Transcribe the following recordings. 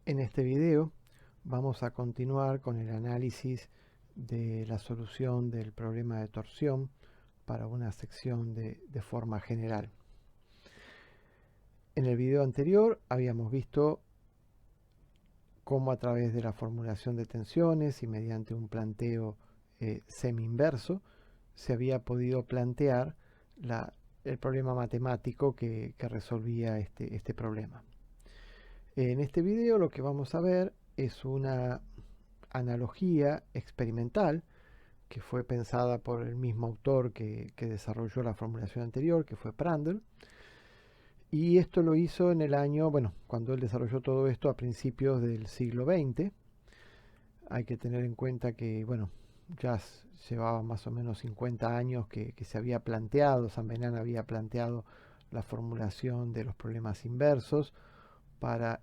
En este video vamos a continuar con el análisis de la solución del problema de torsión para una sección de forma general. En el video anterior habíamos visto cómo a través de la formulación de tensiones y mediante un planteo semi-inverso se había podido plantear el problema matemático que resolvía este problema. En este video lo que vamos a ver es una analogía experimental que fue pensada por el mismo autor que desarrolló la formulación anterior, que fue Prandtl. Y esto lo hizo en el año, cuando él desarrolló todo esto a principios del siglo XX. Hay que tener en cuenta que, ya llevaba más o menos 50 años que se había planteado, San Venant había planteado la formulación de los problemas inversos para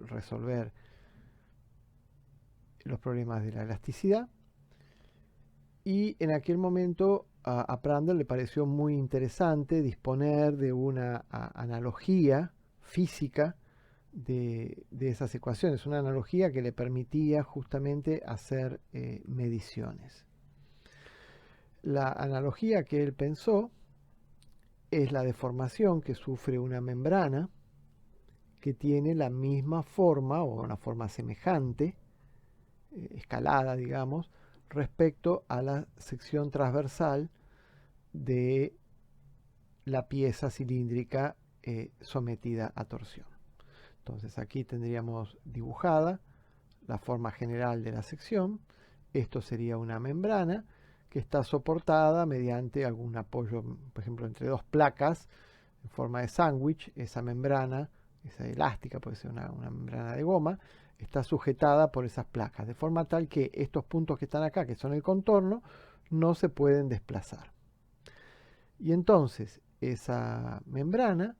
resolver los problemas de la elasticidad. Y en aquel momento a Prandtl le pareció muy interesante disponer de una analogía física de esas ecuaciones, una analogía que le permitía justamente hacer mediciones. La analogía que él pensó es la deformación que sufre una membrana que tiene la misma forma o una forma semejante, escalada, digamos, respecto a la sección transversal de la pieza cilíndrica sometida a torsión. Entonces aquí tendríamos dibujada la forma general de la sección. Esto sería una membrana que está soportada mediante algún apoyo, por ejemplo, entre dos placas en forma de sándwich. Esa membrana, esa elástica, puede ser una membrana de goma, está sujetada por esas placas, de forma tal que estos puntos que están acá, que son el contorno, no se pueden desplazar. Y entonces esa membrana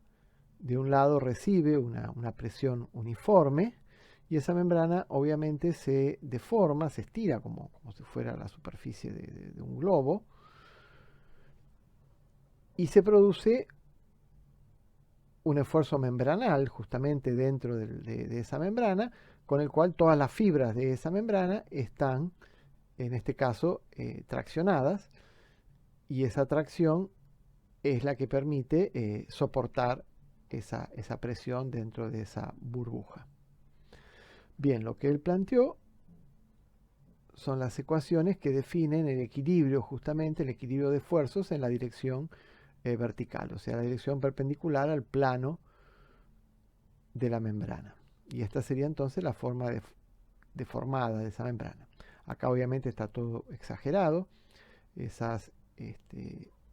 de un lado recibe una presión uniforme y esa membrana obviamente se deforma, se estira como si fuera la superficie de un globo y se produce un esfuerzo membranal justamente dentro de esa membrana, con el cual todas las fibras de esa membrana están, en este caso, traccionadas, y esa tracción es la que permite soportar esa presión dentro de esa burbuja. Bien, lo que él planteó son las ecuaciones que definen el equilibrio, justamente el equilibrio de esfuerzos en la dirección vertical, o sea, la dirección perpendicular al plano de la membrana. Y esta sería entonces la forma deformada de esa membrana. Acá obviamente está todo exagerado, esas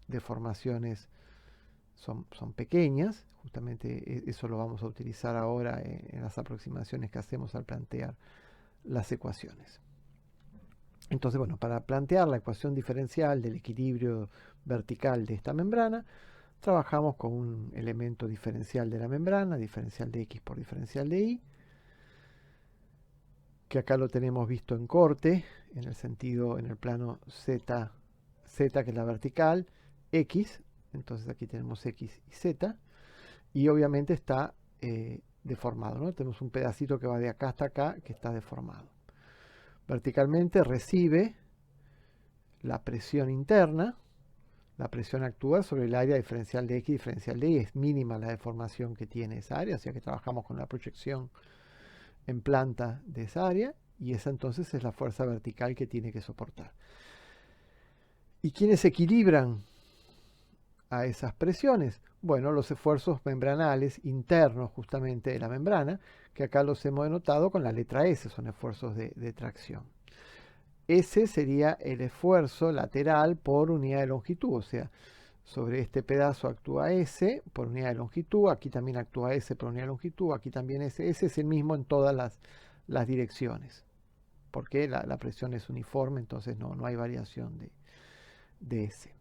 deformaciones son pequeñas, justamente eso lo vamos a utilizar ahora en las aproximaciones que hacemos al plantear las ecuaciones. Entonces, para plantear la ecuación diferencial del equilibrio vertical de esta membrana, trabajamos con un elemento diferencial de la membrana, diferencial de X por diferencial de Y, que acá lo tenemos visto en corte, en el sentido, en el plano Z, que es la vertical, X, entonces aquí tenemos X y Z, y obviamente está deformado, ¿no? Tenemos un pedacito que va de acá hasta acá que está deformado. Verticalmente recibe la presión interna, la presión actúa sobre el área diferencial de X diferencial de Y, es mínima la deformación que tiene esa área, o sea que trabajamos con la proyección en planta de esa área, y esa entonces es la fuerza vertical que tiene que soportar. ¿Y quiénes equilibran a esas presiones? Bueno, los esfuerzos membranales internos justamente de la membrana, que acá los hemos denotado con la letra S, son esfuerzos de tracción. S sería el esfuerzo lateral por unidad de longitud, o sea, sobre este pedazo actúa S por unidad de longitud, aquí también actúa S por unidad de longitud, aquí también S es el mismo en todas las direcciones, porque la presión es uniforme, entonces no hay variación de S.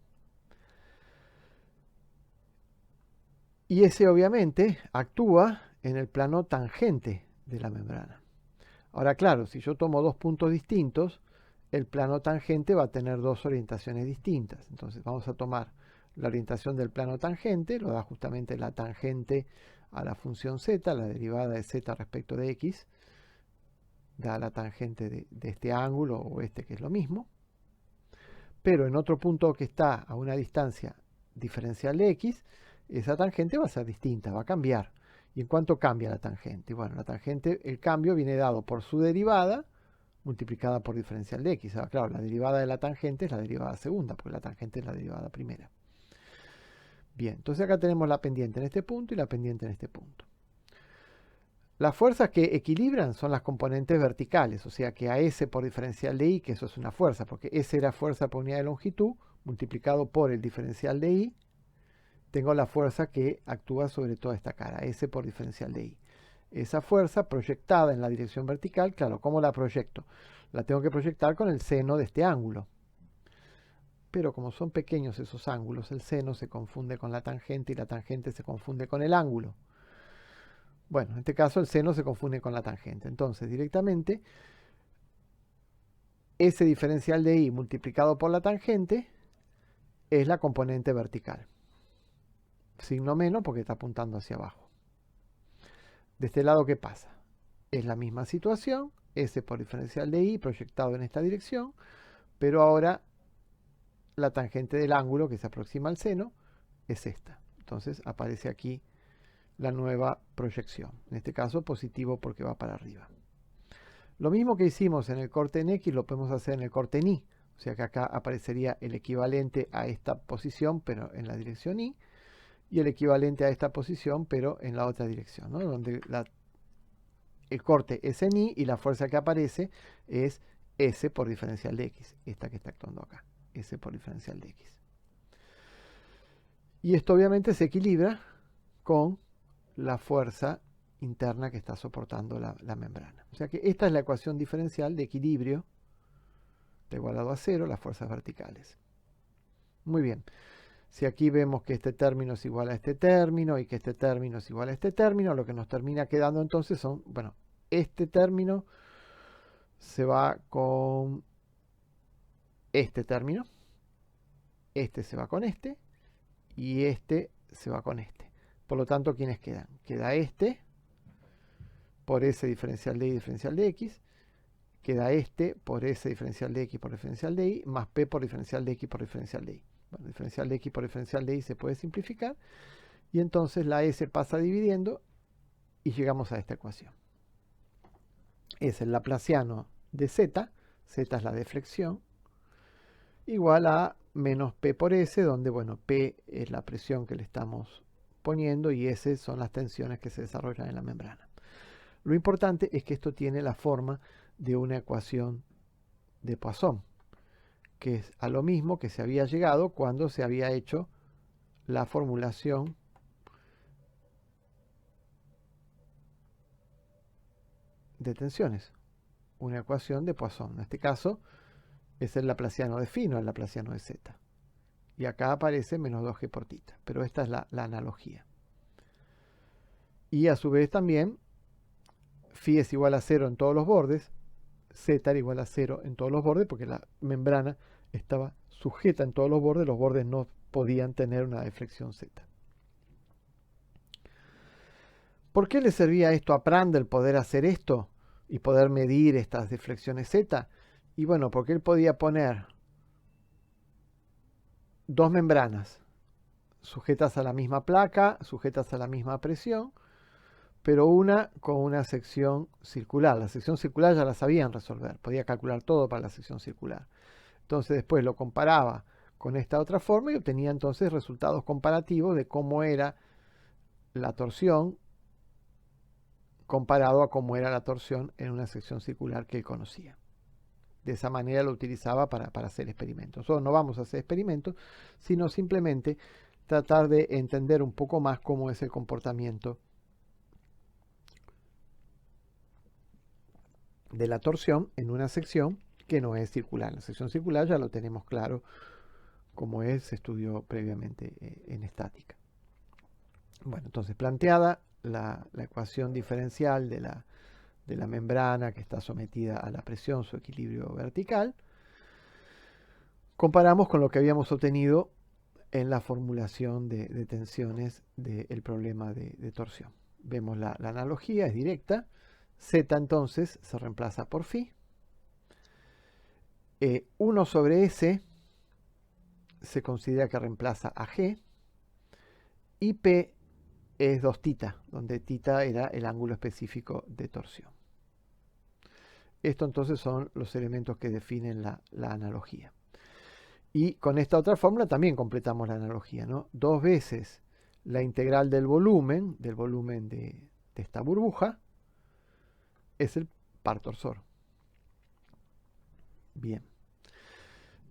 Y S obviamente actúa en el plano tangente de la membrana. Ahora claro, si yo tomo dos puntos distintos, el plano tangente va a tener dos orientaciones distintas. Entonces vamos a tomar la orientación del plano tangente, lo da justamente la tangente a la función z, la derivada de z respecto de x, da la tangente de este ángulo o este que es lo mismo, pero en otro punto que está a una distancia diferencial de x, esa tangente va a ser distinta, va a cambiar. ¿Y en cuánto cambia la tangente? Bueno, la tangente, el cambio viene dado por su derivada multiplicada por diferencial de x. Ahora, claro, la derivada de la tangente es la derivada segunda, porque la tangente es la derivada primera. Bien, entonces acá tenemos la pendiente en este punto y la pendiente en este punto. Las fuerzas que equilibran son las componentes verticales, o sea que a S por diferencial de I, que eso es una fuerza, porque S era fuerza por unidad de longitud, multiplicado por el diferencial de I, tengo la fuerza que actúa sobre toda esta cara, S por diferencial de I. Esa fuerza proyectada en la dirección vertical, claro, ¿cómo la proyecto? La tengo que proyectar con el seno de este ángulo. Pero como son pequeños esos ángulos, el seno se confunde con la tangente y la tangente se confunde con el ángulo. Bueno, en este caso el seno se confunde con la tangente. Entonces, directamente, ese diferencial de I multiplicado por la tangente es la componente vertical. Signo menos porque está apuntando hacia abajo. De este lado, ¿qué pasa? Es la misma situación, S por diferencial de I proyectado en esta dirección, pero ahora la tangente del ángulo que se aproxima al seno es esta. Entonces aparece aquí la nueva proyección. En este caso positivo porque va para arriba. Lo mismo que hicimos en el corte en X lo podemos hacer en el corte en Y. O sea que acá aparecería el equivalente a esta posición, pero en la dirección Y, y el equivalente a esta posición, pero en la otra dirección, ¿no? Donde el corte es en Y y la fuerza que aparece es S por diferencial de X, esta que está actuando acá, S por diferencial de X. Y esto obviamente se equilibra con la fuerza interna que está soportando la membrana. O sea que esta es la ecuación diferencial de equilibrio de igualado a cero, las fuerzas verticales. Muy bien. Si aquí vemos que este término es igual a este término y que este término es igual a este término, lo que nos termina quedando entonces son, bueno, este término se va con este término, este se va con este y este se va con este. Por lo tanto, ¿quiénes quedan? Queda este por ese diferencial de y diferencial de x, queda este por ese diferencial de x por diferencial de y, más p por diferencial de x por diferencial de y. Bueno, diferencial de x por diferencial de y se puede simplificar, y entonces la s pasa dividiendo y llegamos a esta ecuación. Es el laplaciano de z, z es la deflexión, igual a menos p por s, donde, bueno, p es la presión que le estamos poniendo y s son las tensiones que se desarrollan en la membrana. Lo importante es que esto tiene la forma de una ecuación de Poisson, que es a lo mismo que se había llegado cuando se había hecho la formulación de tensiones. Una ecuación de Poisson. En este caso es el laplaciano de phi, no el laplaciano de z. Y acá aparece menos 2g por tita. Pero esta es la analogía. Y a su vez también phi es igual a 0 en todos los bordes, z era igual a 0 en todos los bordes, porque la membrana estaba sujeta en todos los bordes no podían tener una deflexión z. ¿Por qué le servía esto a Prandtl poder hacer esto y poder medir estas deflexiones z? Y bueno, porque él podía poner dos membranas sujetas a la misma placa, sujetas a la misma presión, pero una con una sección circular. La sección circular ya la sabían resolver, podía calcular todo para la sección circular. Entonces después lo comparaba con esta otra forma y obtenía entonces resultados comparativos de cómo era la torsión comparado a cómo era la torsión en una sección circular que él conocía. De esa manera lo utilizaba para hacer experimentos. Nosotros no vamos a hacer experimentos, sino simplemente tratar de entender un poco más cómo es el comportamiento de la torsión en una sección que no es circular. La sección circular ya lo tenemos claro como es, se estudió previamente en estática. Bueno, entonces planteada la ecuación diferencial de la membrana que está sometida a la presión, su equilibrio vertical, comparamos con lo que habíamos obtenido en la formulación de tensiones del problema de torsión. vemos la analogía, es directa. Z entonces se reemplaza por phi. 1 sobre S se considera que reemplaza a G. Y P es 2 tita, donde tita era el ángulo específico de torsión. Esto entonces son los elementos que definen la analogía. Y con esta otra fórmula también completamos la analogía, ¿no? 2 veces la integral del volumen de esta burbuja, es el par torsor. Bien.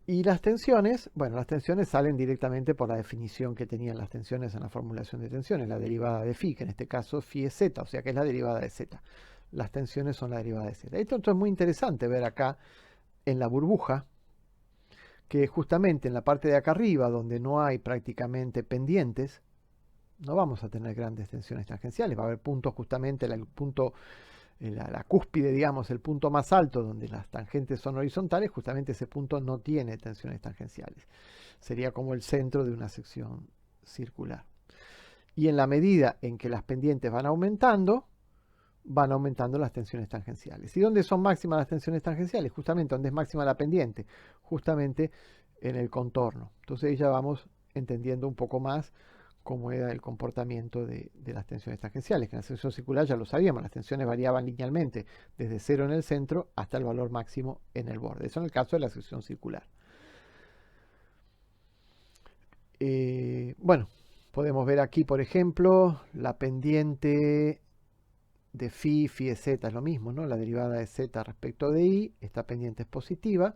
Y las tensiones, bueno, las tensiones salen directamente por la definición que tenían las tensiones en la formulación de tensiones, la derivada de phi, que en este caso phi es z, o sea que es la derivada de z. Las tensiones son la derivada de z. Esto es muy interesante ver acá en la burbuja, que justamente en la parte de acá arriba, donde no hay prácticamente pendientes, no vamos a tener grandes tensiones tangenciales. Va a haber puntos justamente, el punto, la cúspide, digamos, el punto más alto donde las tangentes son horizontales, justamente ese punto no tiene tensiones tangenciales. Sería como el centro de una sección circular. Y en la medida en que las pendientes van aumentando las tensiones tangenciales. ¿Y dónde son máximas las tensiones tangenciales? Justamente donde es máxima la pendiente, justamente en el contorno. Entonces ya vamos entendiendo un poco más cómo era el comportamiento de las tensiones tangenciales, que en la sección circular ya lo sabíamos, las tensiones variaban linealmente desde 0 en el centro hasta el valor máximo en el borde. Eso en el caso de la sección circular. Bueno, podemos ver aquí, por ejemplo, la pendiente de phi es z, es lo mismo, ¿no? La derivada de z respecto de i, esta pendiente es positiva,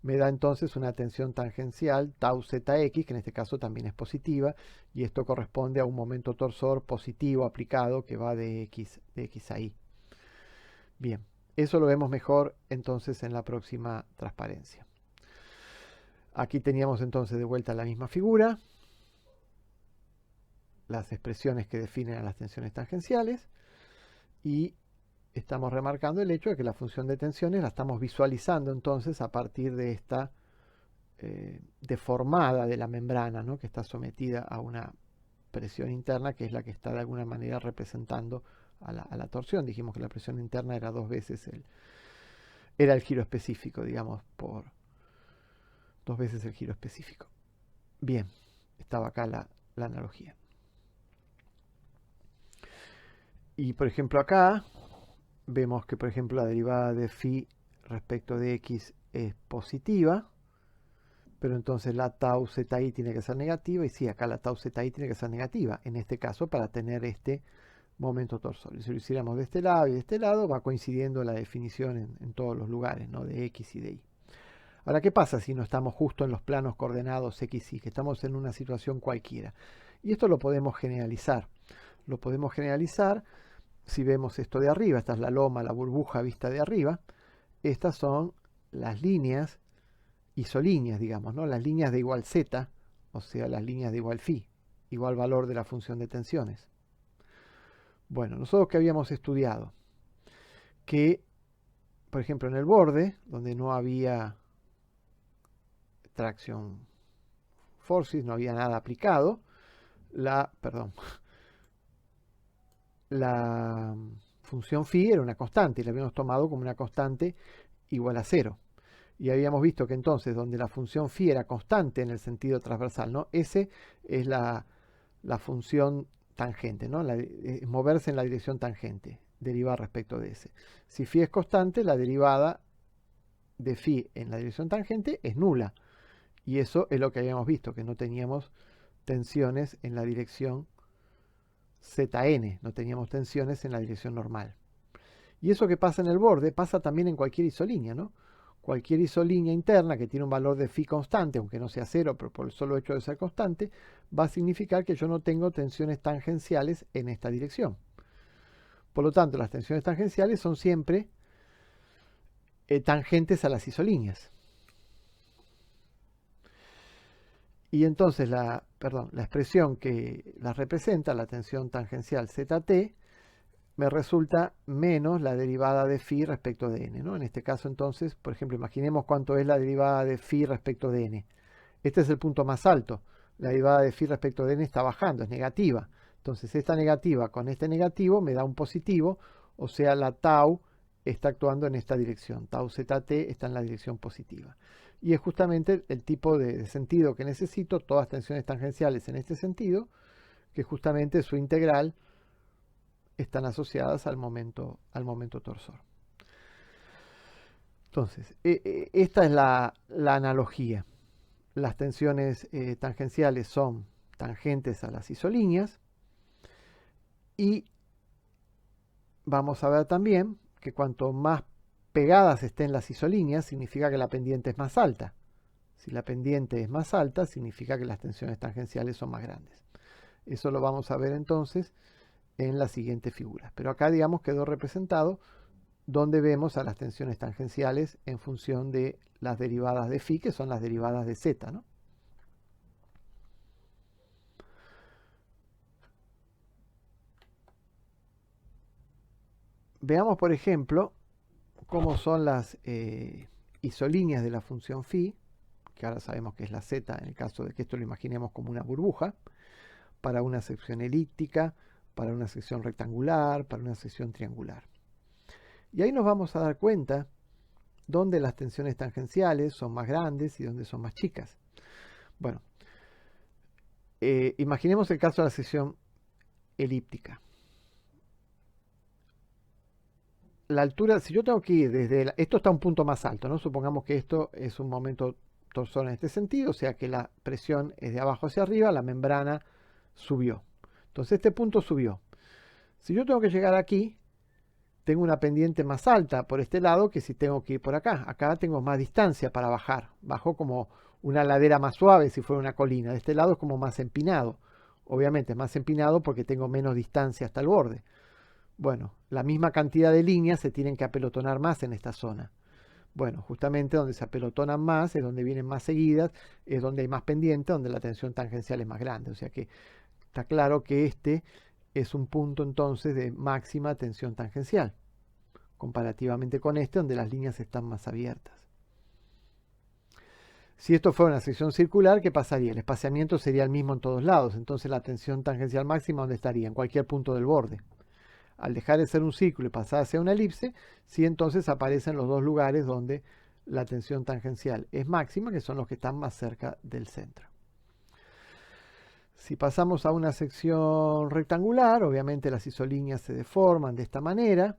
me da entonces una tensión tangencial tau zx, que en este caso también es positiva, y esto corresponde a un momento torsor positivo aplicado que va de x a y. Bien, eso lo vemos mejor entonces en la próxima transparencia. Aquí teníamos entonces de vuelta la misma figura, las expresiones que definen a las tensiones tangenciales, y estamos remarcando el hecho de que la función de tensiones la estamos visualizando entonces a partir de esta deformada de la membrana, ¿no? Que está sometida a una presión interna, que es la que está de alguna manera representando a la torsión. Dijimos que la presión interna era 2 veces era el giro específico, digamos, por 2 veces el giro específico. Bien, estaba acá la analogía. Y por ejemplo acá vemos que por ejemplo la derivada de phi respecto de x es positiva, pero entonces la tau zi tiene que ser negativa, y sí, acá la tau zi tiene que ser negativa, en este caso para tener este momento torsor. Y si lo hiciéramos de este lado y de este lado, va coincidiendo la definición en todos los lugares, ¿no? De x y de y. Ahora, ¿qué pasa si no estamos justo en los planos coordenados x y, que estamos en una situación cualquiera? Y esto lo podemos generalizar. Lo podemos generalizar si vemos esto de arriba. Esta es la loma, la burbuja vista de arriba. Estas son las líneas isolíneas, digamos, ¿no? Las líneas de igual z, o sea, las líneas de igual phi, igual valor de la función de tensiones. Bueno, nosotros que habíamos estudiado que, por ejemplo, en el borde, donde no había tracción forces, no había nada aplicado, la función phi era una constante, y la habíamos tomado como una constante igual a 0. Y habíamos visto que entonces, donde la función phi era constante en el sentido transversal, ¿no? S es la función tangente, ¿no? Moverse en la dirección tangente, derivada respecto de S. Si phi es constante, la derivada de phi en la dirección tangente es nula. Y eso es lo que habíamos visto, que no teníamos tensiones en la dirección zn, no teníamos tensiones en la dirección normal. Y eso que pasa en el borde pasa también en cualquier isolínea, ¿no? Cualquier isolínea interna que tiene un valor de phi constante, aunque no sea 0, pero por el solo hecho de ser constante, va a significar que yo no tengo tensiones tangenciales en esta dirección. Por lo tanto, las tensiones tangenciales son siempre tangentes a las isolíneas. Y entonces la expresión que las representa, la tensión tangencial ZT, me resulta menos la derivada de phi respecto de n, ¿no? En este caso entonces, por ejemplo, imaginemos cuánto es la derivada de phi respecto de n. Este es el punto más alto. La derivada de phi respecto de n está bajando, es negativa. Entonces esta negativa con este negativo me da un positivo, o sea, la tau está actuando en esta dirección. Tau zt está en la dirección positiva. Y es justamente el tipo de sentido que necesito, todas tensiones tangenciales en este sentido, que justamente su integral están asociadas al momento torsor. Entonces, esta es la analogía. Las tensiones tangenciales son tangentes a las isolíneas y vamos a ver también que cuanto más pegadas estén las isolíneas, significa que la pendiente es más alta. Si la pendiente es más alta, significa que las tensiones tangenciales son más grandes. Eso lo vamos a ver entonces en la siguiente figura. Pero acá, digamos, quedó representado donde vemos a las tensiones tangenciales en función de las derivadas de phi, que son las derivadas de z, ¿no? Veamos, por ejemplo, cómo son las isolíneas de la función phi, que ahora sabemos que es la z en el caso de que esto lo imaginemos como una burbuja, para una sección elíptica, para una sección rectangular, para una sección triangular. Y ahí nos vamos a dar cuenta dónde las tensiones tangenciales son más grandes y dónde son más chicas. Bueno, imaginemos el caso de la sección elíptica. La altura, si yo tengo que ir desde esto está a un punto más alto, ¿no? Supongamos que esto es un momento torsor en este sentido, o sea que la presión es de abajo hacia arriba, la membrana subió. Entonces este punto subió. Si yo tengo que llegar aquí, tengo una pendiente más alta por este lado que si tengo que ir por acá. Acá tengo más distancia para bajar. Bajo como una ladera más suave si fuera una colina. De este lado es como más empinado. Obviamente es más empinado porque tengo menos distancia hasta el borde. Bueno, la misma cantidad de líneas se tienen que apelotonar más en esta zona. Bueno, justamente donde se apelotonan más es donde vienen más seguidas, es donde hay más pendiente, donde la tensión tangencial es más grande. O sea que está claro que este es un punto entonces de máxima tensión tangencial, comparativamente con este donde las líneas están más abiertas. Si esto fuera una sección circular, ¿qué pasaría? El espaciamiento sería el mismo en todos lados, entonces la tensión tangencial máxima, ¿dónde estaría? En cualquier punto del borde. Al dejar de ser un círculo y pasar a ser una elipse, sí entonces aparecen los dos lugares donde la tensión tangencial es máxima, que son los que están más cerca del centro. Si pasamos a una sección rectangular, obviamente las isolíneas se deforman de esta manera.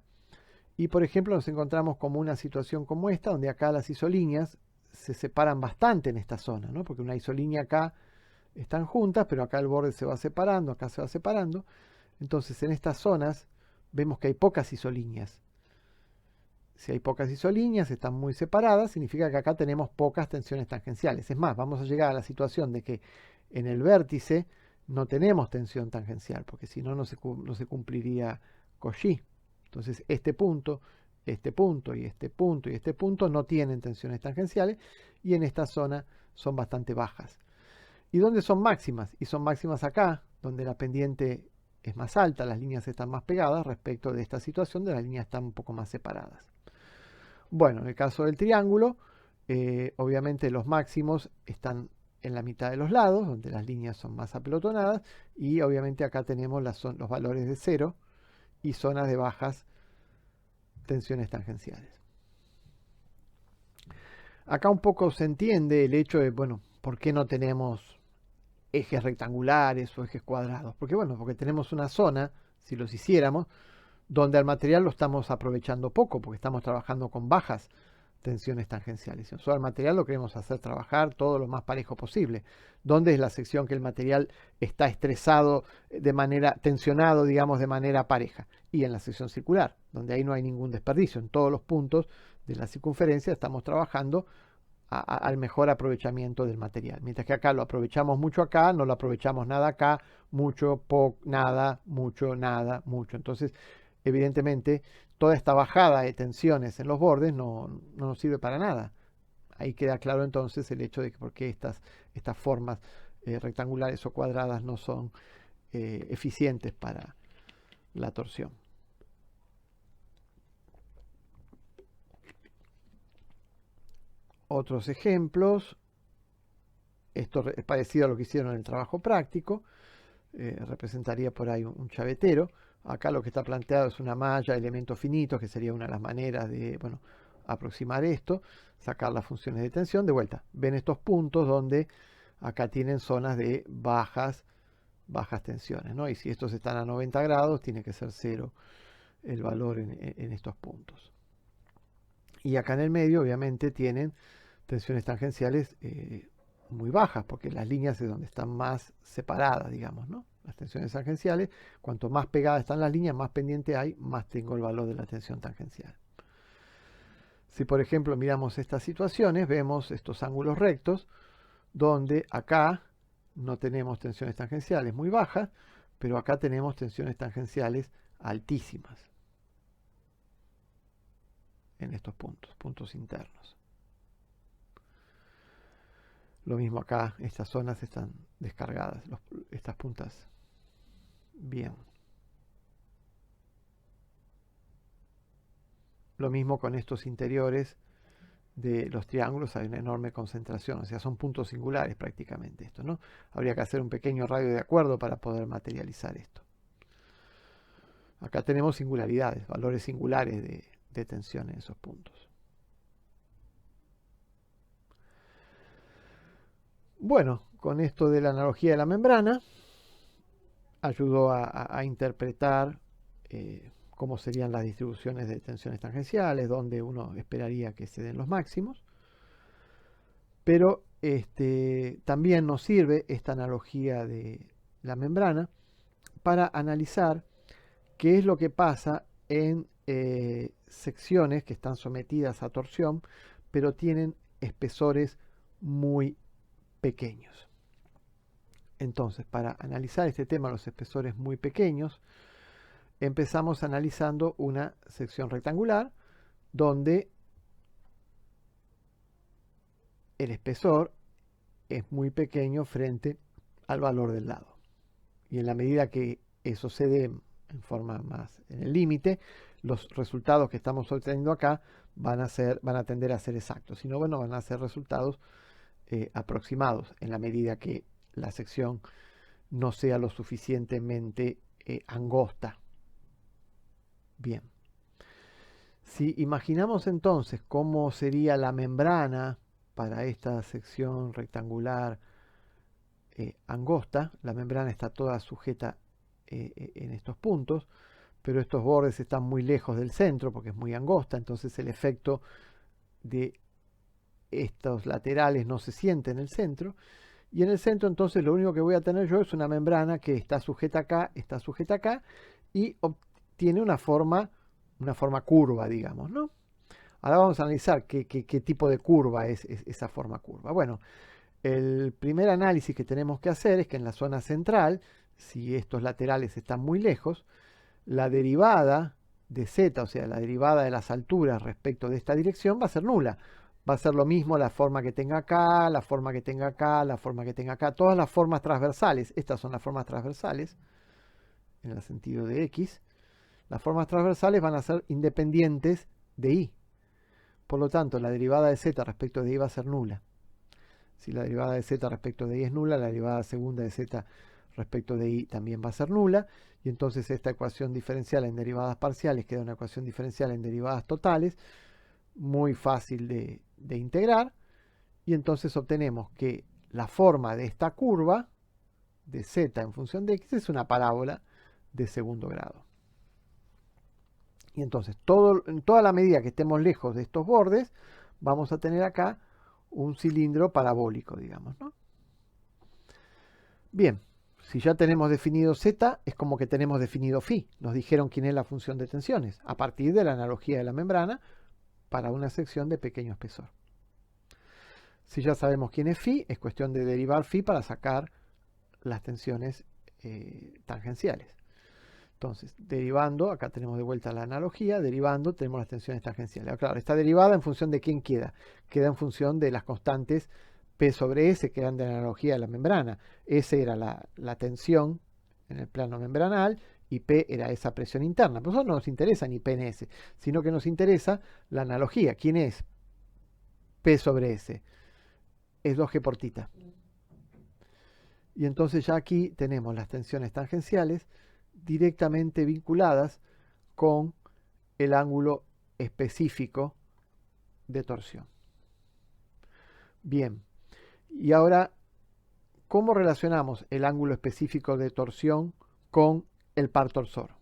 Y por ejemplo nos encontramos como una situación como esta, donde acá las isolíneas se separan bastante en esta zona, ¿no? Porque una isolínea acá están juntas, pero acá el borde se va separando, acá se va separando. Entonces en estas zonas vemos que hay pocas isolíneas. Si hay pocas isolíneas, están muy separadas, significa que acá tenemos pocas tensiones tangenciales. Es más, vamos a llegar a la situación de que en el vértice no tenemos tensión tangencial, porque si no, no se cumpliría Cauchy. Entonces, este punto y este punto y este punto no tienen tensiones tangenciales y en esta zona son bastante bajas. ¿Y dónde son máximas? Y son máximas acá, donde la pendiente es más alta, las líneas están más pegadas respecto de esta situación donde las líneas están un poco más separadas. Bueno, en el caso del triángulo, obviamente los máximos están en la mitad de los lados, donde las líneas son más apelotonadas, y obviamente acá tenemos los valores de 0 y zonas de bajas tensiones tangenciales. Acá un poco se entiende el hecho de, bueno, ¿por qué no tenemos ejes rectangulares o ejes cuadrados? Porque tenemos una zona, si los hiciéramos, donde al material lo estamos aprovechando poco, porque estamos trabajando con bajas tensiones tangenciales. Si nosotros al material lo queremos hacer trabajar todo lo más parejo posible. ¿Dónde es la sección que el material está estresado tensionado, digamos, de manera pareja? Y en la sección circular, donde ahí no hay ningún desperdicio. En todos los puntos de la circunferencia estamos trabajando al mejor aprovechamiento del material. Mientras que acá lo aprovechamos mucho acá, no lo aprovechamos nada acá, mucho, poco, nada, mucho, nada, mucho. Entonces, evidentemente, toda esta bajada de tensiones en los bordes no nos sirve para nada. Ahí queda claro entonces el hecho de que por qué estas formas rectangulares o cuadradas no son eficientes para la torsión. Otros ejemplos, esto es parecido a lo que hicieron en el trabajo práctico. representaría por ahí un chavetero. Acá lo que está planteado es una malla, elementos finitos, que sería una de las maneras de, bueno, aproximar esto, sacar las funciones de tensión. De vuelta, ven estos puntos donde acá tienen zonas de bajas tensiones, ¿no? Y si estos están a 90 grados, tiene que ser 0 el valor en estos puntos. Y acá en el medio, obviamente, tienen tensiones tangenciales muy bajas, porque las líneas es donde están más separadas, digamos, ¿no? Las tensiones tangenciales, cuanto más pegadas están las líneas, más pendiente hay, más tengo el valor de la tensión tangencial. Si, por ejemplo, miramos estas situaciones, vemos estos ángulos rectos, donde acá no tenemos tensiones tangenciales muy bajas, pero acá tenemos tensiones tangenciales altísimas en estos puntos internos. Lo mismo acá, estas zonas están descargadas, estas puntas. Bien. Lo mismo con estos interiores de los triángulos, hay una enorme concentración, o sea, son puntos singulares prácticamente esto, ¿no? Habría que hacer un pequeño radio de acuerdo para poder materializar esto. Acá tenemos singularidades, valores singulares de tensión en esos puntos. Bueno, con esto de la analogía de la membrana, ayudó a interpretar cómo serían las distribuciones de tensiones tangenciales, donde uno esperaría que se den los máximos. Pero también nos sirve esta analogía de la membrana para analizar qué es lo que pasa en secciones que están sometidas a torsión, pero tienen espesores muy pequeños. Entonces, para analizar este tema, los espesores muy pequeños, empezamos analizando una sección rectangular donde el espesor es muy pequeño frente al valor del lado. Y en la medida que eso se dé en forma más en el límite, los resultados que estamos obteniendo acá van a tender a ser exactos. Si no, bueno, van a ser resultados aproximados en la medida que la sección no sea lo suficientemente angosta. Bien. Si imaginamos entonces cómo sería la membrana para esta sección rectangular angosta, la membrana está toda sujeta en estos puntos, pero estos bordes están muy lejos del centro porque es muy angosta, entonces el efecto de estos laterales no se siente en el centro, y en el centro entonces lo único que voy a tener yo es una membrana que está sujeta acá, y obtiene una forma curva, digamos, ¿no? Ahora vamos a analizar qué tipo de curva es esa forma curva. Bueno, el primer análisis que tenemos que hacer es que en la zona central, si estos laterales están muy lejos, la derivada de z, o sea, la derivada de las alturas respecto de esta dirección va a ser nula. Va a ser lo mismo la forma que tenga acá, la forma que tenga acá, la forma que tenga acá, todas las formas transversales. Estas son las formas transversales, en el sentido de x. Las formas transversales van a ser independientes de y. Por lo tanto, la derivada de z respecto de y va a ser nula. Si la derivada de z respecto de y es nula, la derivada segunda de z respecto de y también va a ser nula. Y entonces esta ecuación diferencial en derivadas parciales queda una ecuación diferencial en derivadas totales, muy fácil de integrar. Y entonces obtenemos que la forma de esta curva de z en función de x es una parábola de segundo grado. Y entonces, en toda la medida que estemos lejos de estos bordes, vamos a tener acá un cilindro parabólico, digamos, ¿no? Bien, si ya tenemos definido z, es como que tenemos definido phi. Nos dijeron quién es la función de tensiones, a partir de la analogía de la membrana para una sección de pequeño espesor. Si ya sabemos quién es phi, es cuestión de derivar phi para sacar las tensiones tangenciales. Entonces, derivando, acá tenemos de vuelta la analogía, derivando tenemos las tensiones tangenciales. Claro, esta derivada en función de quién queda. Queda en función de las constantes P sobre S que eran de la analogía de la membrana. S era la tensión en el plano membranal y P era esa presión interna. Por eso no nos interesa ni P en S, sino que nos interesa la analogía. ¿Quién es P sobre S? Es 2G por tita. Y entonces ya aquí tenemos las tensiones tangenciales directamente vinculadas con el ángulo específico de torsión. Bien, y ahora, ¿cómo relacionamos el ángulo específico de torsión con el par torsor?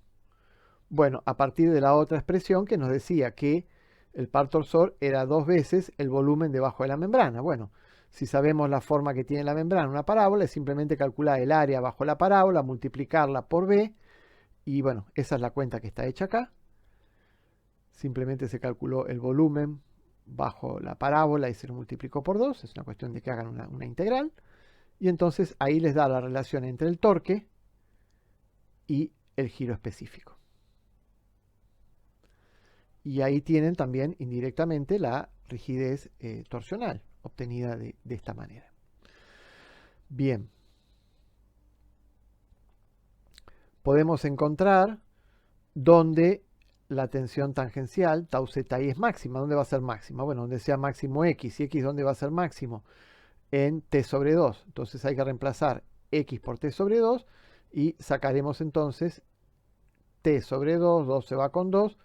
Bueno, a partir de la otra expresión que nos decía que el par torsor era 2 veces el volumen debajo de la membrana. Bueno, si sabemos la forma que tiene la membrana, una parábola, es simplemente calcular el área bajo la parábola, multiplicarla por b, y bueno, esa es la cuenta que está hecha acá. Simplemente se calculó el volumen bajo la parábola y se lo multiplicó por 2. Es una cuestión de que hagan una integral. Y entonces ahí les da la relación entre el torque y el giro específico. Y ahí tienen también indirectamente la rigidez torsional obtenida de esta manera. Bien. Podemos encontrar dónde la tensión tangencial, tau zeta i, es máxima. ¿Dónde va a ser máxima? Bueno, donde sea máximo x. ¿Y x dónde va a ser máximo? En t sobre 2. Entonces hay que reemplazar x por t sobre 2 y sacaremos entonces t sobre 2, 2 se va con 2,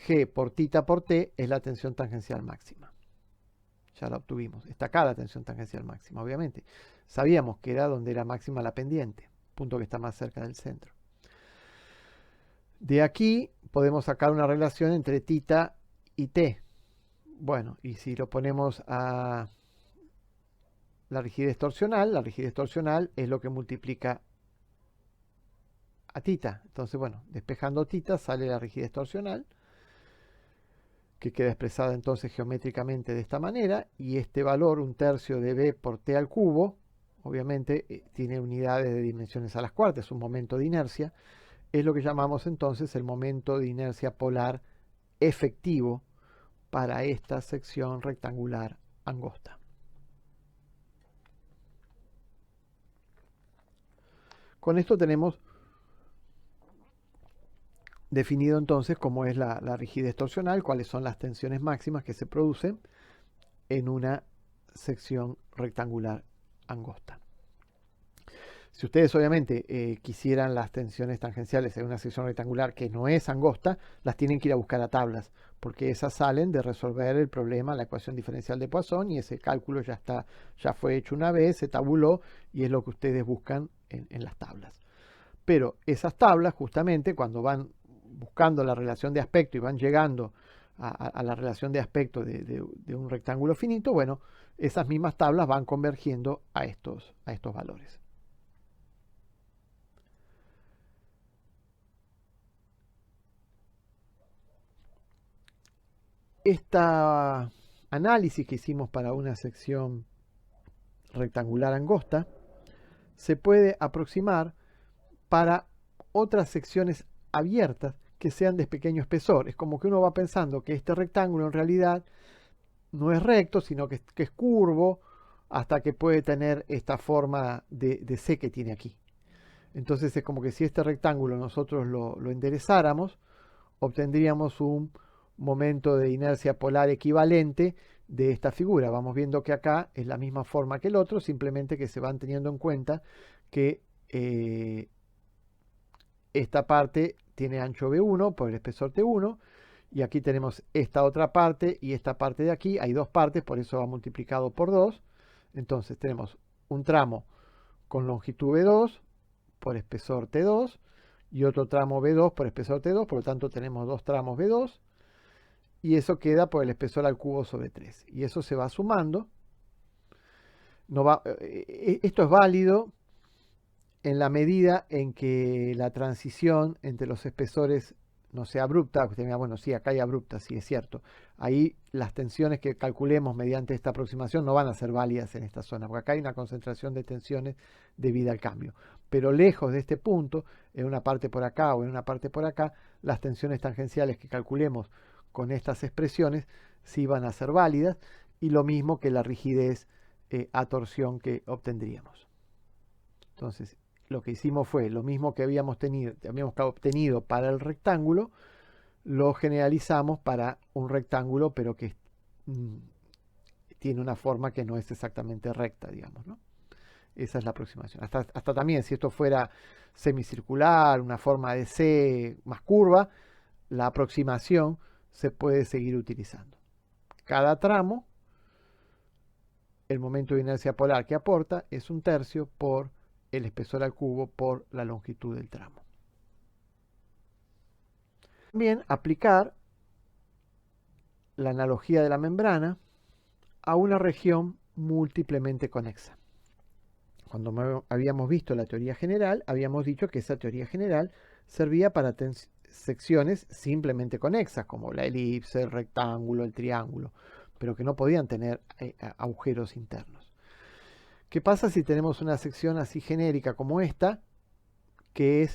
g por tita por t es la tensión tangencial máxima. Ya la obtuvimos. Está acá la tensión tangencial máxima, obviamente. Sabíamos que era donde era máxima la pendiente, punto que está más cerca del centro. De aquí podemos sacar una relación entre tita y t. Bueno, y si lo ponemos a la rigidez torsional es lo que multiplica a tita. Entonces, bueno, despejando tita sale la rigidez torsional, que queda expresada entonces geométricamente de esta manera, y este valor, 1/3 de b por t al cubo, obviamente tiene unidades de dimensiones a las cuartas, es un momento de inercia, es lo que llamamos entonces el momento de inercia polar efectivo para esta sección rectangular angosta. Con esto tenemos definido entonces cómo es la rigidez torsional, cuáles son las tensiones máximas que se producen en una sección rectangular angosta. Si ustedes obviamente quisieran las tensiones tangenciales en una sección rectangular que no es angosta, las tienen que ir a buscar a tablas, porque esas salen de resolver el problema, la ecuación diferencial de Poisson, y ese cálculo ya fue hecho una vez, se tabuló, y es lo que ustedes buscan en las tablas. Pero esas tablas, justamente, cuando van buscando la relación de aspecto y van llegando a la relación de aspecto de un rectángulo finito, bueno, esas mismas tablas van convergiendo a estos valores. Este análisis que hicimos para una sección rectangular angosta se puede aproximar para otras secciones abiertas que sean de pequeño espesor. Es como que uno va pensando que este rectángulo en realidad no es recto, sino que es curvo, hasta que puede tener esta forma de C que tiene aquí. Entonces es como que si este rectángulo nosotros lo enderezáramos, obtendríamos un momento de inercia polar equivalente de esta figura. Vamos viendo que acá es la misma forma que el otro, simplemente que se van teniendo en cuenta que esta parte tiene ancho B1 por el espesor T1, y aquí tenemos esta otra parte y esta parte de aquí. Hay dos partes, por eso va multiplicado por 2. Entonces tenemos un tramo con longitud B2 por espesor T2 y otro tramo B2 por espesor T2. Por lo tanto tenemos dos tramos B2 y eso queda por el espesor al cubo sobre 3. Y eso se va sumando. Esto es válido en la medida en que la transición entre los espesores no sea abrupta. Usted me diga, bueno, sí, acá hay abrupta, sí, es cierto. Ahí las tensiones que calculemos mediante esta aproximación no van a ser válidas en esta zona, porque acá hay una concentración de tensiones debida al cambio. Pero lejos de este punto, en una parte por acá o en una parte por acá, las tensiones tangenciales que calculemos con estas expresiones sí van a ser válidas, y lo mismo que la rigidez a torsión que obtendríamos. Entonces, lo que hicimos fue lo mismo que habíamos obtenido para el rectángulo, lo generalizamos para un rectángulo, pero que tiene una forma que no es exactamente recta, digamos, ¿no? Esa es la aproximación. Hasta también, si esto fuera semicircular, una forma de C más curva, la aproximación se puede seguir utilizando. Cada tramo, el momento de inercia polar que aporta es 1/3 por el espesor al cubo por la longitud del tramo. También aplicar la analogía de la membrana a una región múltiplemente conexa. Cuando habíamos visto la teoría general, habíamos dicho que esa teoría general servía para secciones simplemente conexas, como la elipse, el rectángulo, el triángulo, pero que no podían tener agujeros internos. ¿Qué pasa si tenemos una sección así genérica como esta, que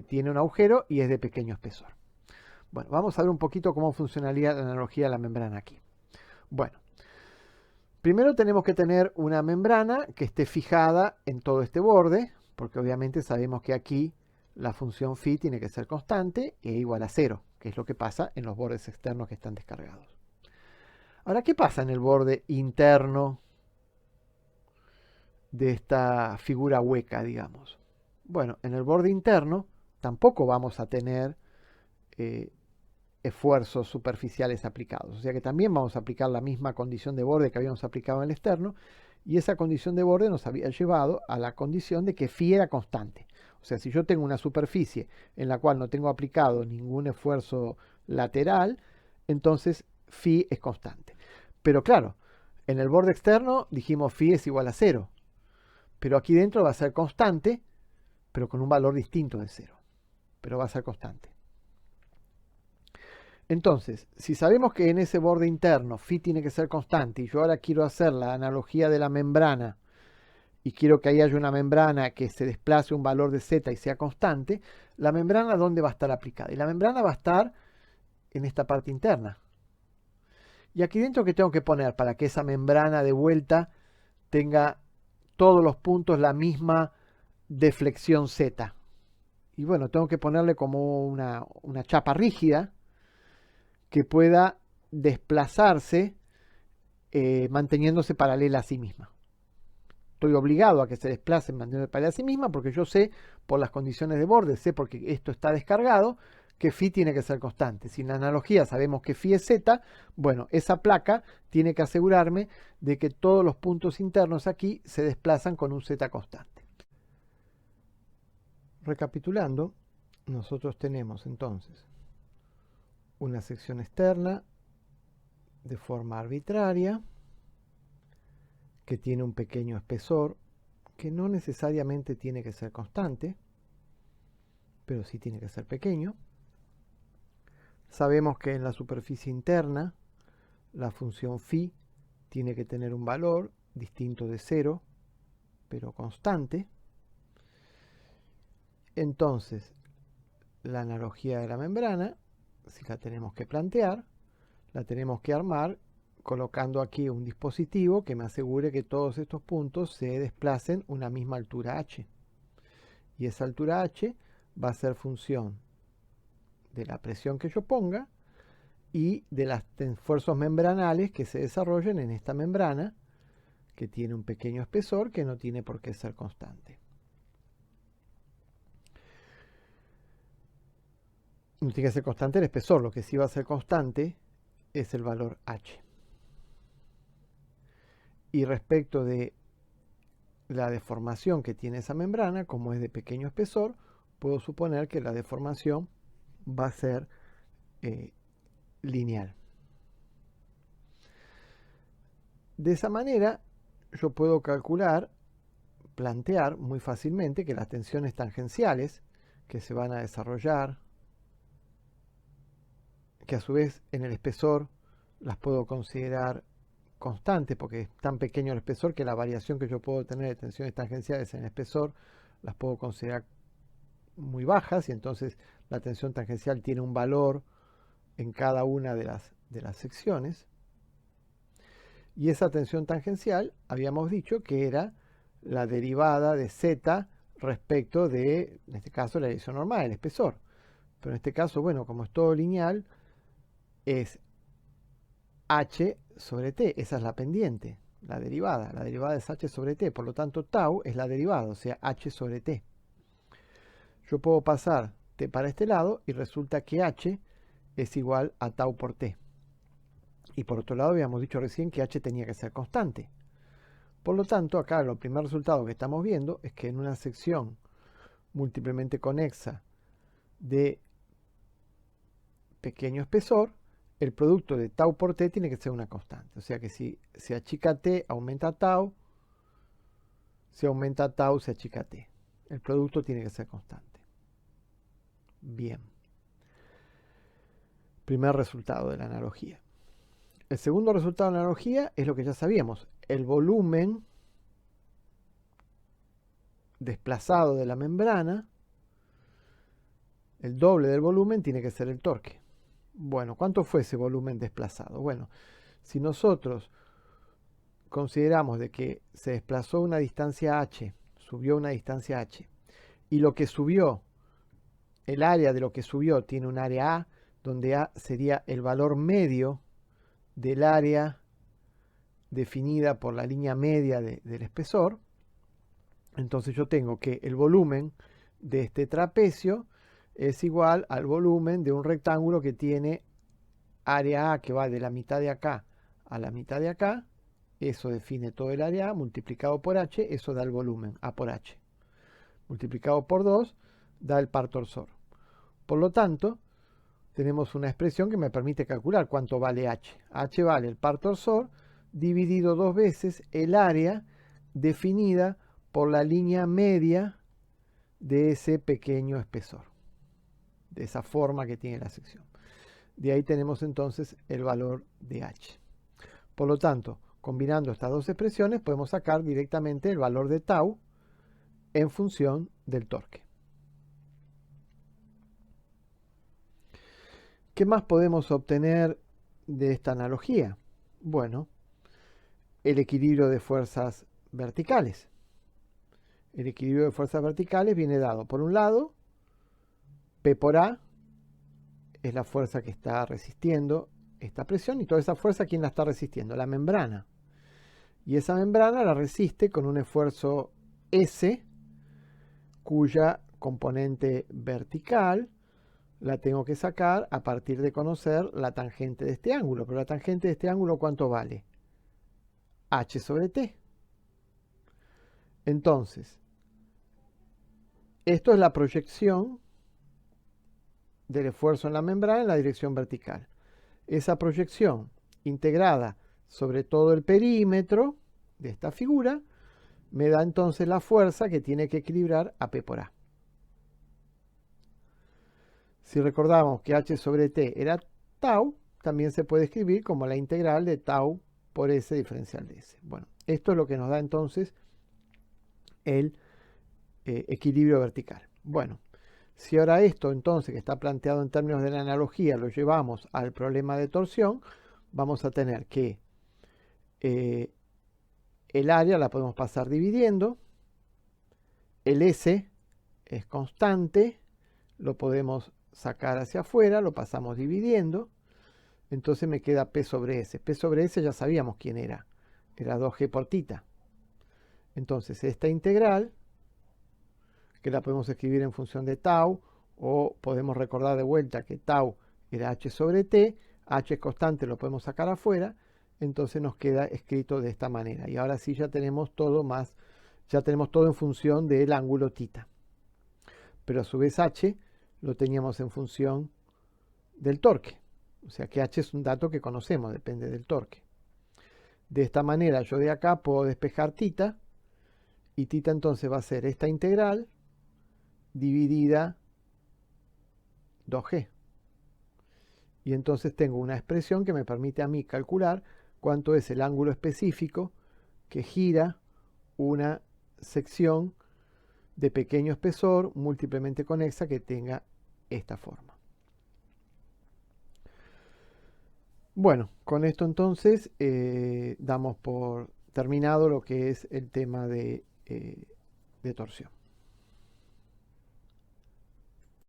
tiene un agujero y es de pequeño espesor? Bueno, vamos a ver un poquito cómo funcionaría la analogía de la membrana aquí. Bueno, primero tenemos que tener una membrana que esté fijada en todo este borde, porque obviamente sabemos que aquí la función phi tiene que ser constante e igual a 0, que es lo que pasa en los bordes externos que están descargados. Ahora, ¿qué pasa en el borde interno de esta figura hueca, digamos? Bueno, en el borde interno tampoco vamos a tener esfuerzos superficiales aplicados. O sea que también vamos a aplicar la misma condición de borde que habíamos aplicado en el externo, y esa condición de borde nos había llevado a la condición de que phi era constante. O sea, si yo tengo una superficie en la cual no tengo aplicado ningún esfuerzo lateral, entonces phi es constante. Pero claro, en el borde externo dijimos phi es igual a 0. Pero aquí dentro va a ser constante, pero con un valor distinto de 0. Pero va a ser constante. Entonces, si sabemos que en ese borde interno phi tiene que ser constante y yo ahora quiero hacer la analogía de la membrana y quiero que ahí haya una membrana que se desplace un valor de z y sea constante, la membrana ¿dónde va a estar aplicada? Y la membrana va a estar en esta parte interna. Y aquí dentro, ¿qué tengo que poner para que esa membrana de vuelta tenga todos los puntos la misma deflexión z? Y bueno, tengo que ponerle como una chapa rígida que pueda desplazarse manteniéndose paralela a sí misma. Estoy obligado a que se desplace manteniéndose paralela a sí misma porque yo sé, por las condiciones de borde, sé porque esto está descargado, que phi tiene que ser constante. Si en la analogía sabemos que phi es z, bueno, esa placa tiene que asegurarme de que todos los puntos internos aquí se desplazan con un z constante. Recapitulando, nosotros tenemos entonces una sección externa de forma arbitraria que tiene un pequeño espesor que no necesariamente tiene que ser constante, pero sí tiene que ser pequeño. Sabemos que en la superficie interna la función phi tiene que tener un valor distinto de 0, pero constante. Entonces, la analogía de la membrana, si la tenemos que plantear, la tenemos que armar colocando aquí un dispositivo que me asegure que todos estos puntos se desplacen una misma altura h. Y esa altura h va a ser función de la presión que yo ponga y de los esfuerzos membranales que se desarrollen en esta membrana, que tiene un pequeño espesor que no tiene por qué ser constante. No tiene que ser constante el espesor, lo que sí va a ser constante es el valor h. Y respecto de la deformación que tiene esa membrana, como es de pequeño espesor, puedo suponer que la deformación va a ser lineal. De esa manera, yo puedo plantear muy fácilmente que las tensiones tangenciales que se van a desarrollar, que a su vez en el espesor las puedo considerar constantes, porque es tan pequeño el espesor que la variación que yo puedo tener de tensiones tangenciales en el espesor las puedo considerar muy bajas, y entonces la tensión tangencial tiene un valor en cada una de las secciones. Y esa tensión tangencial habíamos dicho que era la derivada de z respecto de, en este caso, la dirección normal, el espesor. Pero en este caso, bueno, como es todo lineal, es h sobre t, esa es la pendiente. la derivada es h sobre t, por lo tanto tau es la derivada, o sea, h sobre t. Yo puedo pasar t para este lado y resulta que h es igual a tau por t. Y por otro lado habíamos dicho recién que h tenía que ser constante. Por lo tanto, acá el primer resultado que estamos viendo es que en una sección múltiplemente conexa de pequeño espesor, el producto de tau por t tiene que ser una constante. O sea que si se achica t, aumenta tau, si aumenta tau, se achica t. El producto tiene que ser constante. Bien. Primer resultado de la analogía. El segundo resultado de la analogía es lo que ya sabíamos. El volumen desplazado de la membrana, el doble del volumen tiene que ser el torque. Bueno, ¿cuánto fue ese volumen desplazado? Bueno, si nosotros consideramos de que se desplazó una distancia h, subió una distancia h, y lo que subió, el área de lo que subió tiene un área A, donde A sería el valor medio del área definida por la línea media del espesor, entonces yo tengo que el volumen de este trapecio es igual al volumen de un rectángulo que tiene área A que va de la mitad de acá a la mitad de acá. Eso define todo el área A, multiplicado por h, eso da el volumen, A por h. Multiplicado por 2 da el par torsor. Por lo tanto, tenemos una expresión que me permite calcular cuánto vale h. H vale el par torsor dividido 2 veces el área definida por la línea media de ese pequeño espesor, de esa forma que tiene la sección. De ahí tenemos entonces el valor de h. Por lo tanto, combinando estas dos expresiones podemos sacar directamente el valor de tau en función del torque. ¿Qué más podemos obtener de esta analogía? Bueno, el equilibrio de fuerzas verticales. El equilibrio de fuerzas verticales viene dado, por un lado, P por A es la fuerza que está resistiendo esta presión, y toda esa fuerza, ¿quién la está resistiendo? La membrana. Y esa membrana la resiste con un esfuerzo S, cuya componente vertical la tengo que sacar a partir de conocer la tangente de este ángulo. Pero la tangente de este ángulo, ¿cuánto vale? H sobre T. Entonces, esto es la proyección del esfuerzo en la membrana en la dirección vertical. Esa proyección integrada sobre todo el perímetro de esta figura me da entonces la fuerza que tiene que equilibrar a P por A. Si recordamos que h sobre t era tau, también se puede escribir como la integral de tau por s diferencial de s. Bueno, esto es lo que nos da entonces el equilibrio vertical. Bueno, si ahora esto entonces que está planteado en términos de la analogía lo llevamos al problema de torsión, vamos a tener que el área la podemos pasar dividiendo, el S es constante, lo podemos sacar hacia afuera, lo pasamos dividiendo, entonces me queda P sobre S. P sobre S ya sabíamos quién era 2G por tita. Entonces esta integral, que la podemos escribir en función de tau, o podemos recordar de vuelta que tau era h sobre t, h es constante, lo podemos sacar afuera, entonces nos queda escrito de esta manera. Y ahora sí ya tenemos todo en función del ángulo tita. Pero a su vez h lo teníamos en función del torque. O sea que h es un dato que conocemos, depende del torque. De esta manera yo de acá puedo despejar tita, y tita entonces va a ser esta integral dividida 2g. Y entonces tengo una expresión que me permite a mí calcular cuánto es el ángulo específico que gira una sección de pequeño espesor múltiplemente conexa que tenga esta forma. Bueno, con esto entonces damos por terminado lo que es el tema de torsión.